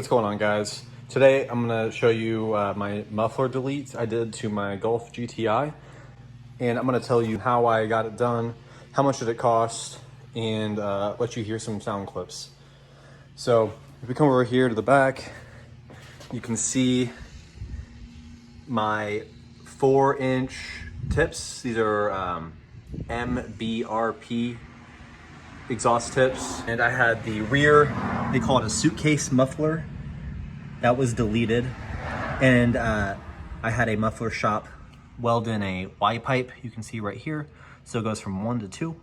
what's going on, guys? Today I'm gonna show you my muffler delete I did to my Golf GTI, and I'm gonna tell you how I got it done, how much did it cost, and let you hear some sound clips. So if we come over here to the back, you can see my 4-inch tips. These are MBRP exhaust tips, and I had the rear, they call it a suitcase muffler, that was deleted, and I had a muffler shop weld in a Y pipe, you can see right here, so it goes from 1 to 2,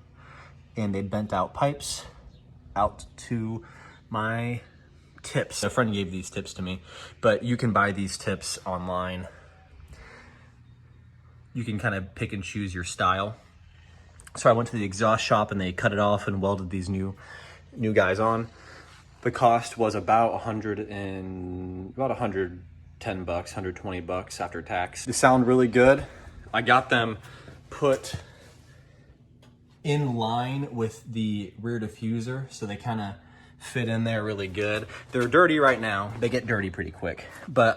and they bent out pipes out to my tips. A friend gave these tips to me, but you can buy these tips online. You can kind of pick and choose your style. So I went to the exhaust shop and they cut it off and welded these new guys on. The cost was about $110 bucks, $120 after tax. They sound really good. I got them put in line with the rear diffuser, so they kind of fit in there really good. They're dirty right now. They get dirty pretty quick, but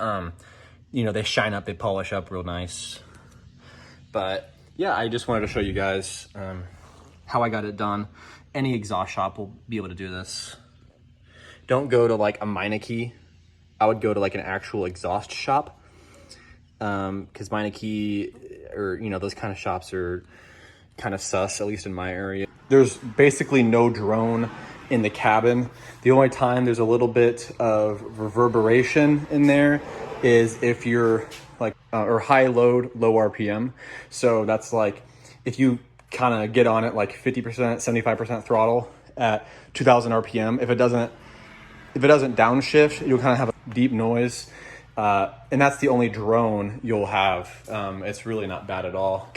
you know, they shine up, they polish up real nice. But yeah, I just wanted to show you guys how I got it done. Any exhaust shop will be able to do this. Don't go to like a Meineke. I would go to like an actual exhaust shop, because Meineke, or you know, those kind of shops are kind of sus, at least in my area. There's basically no drone in the cabin. The only time there's a little bit of reverberation in there is if you're like, or high load, low RPM. So that's like, if you kind of get on it like 50%, 75% throttle at 2000 RPM, if it doesn't downshift, you'll kind of have a deep noise. And that's the only drone you'll have. It's really not bad at all.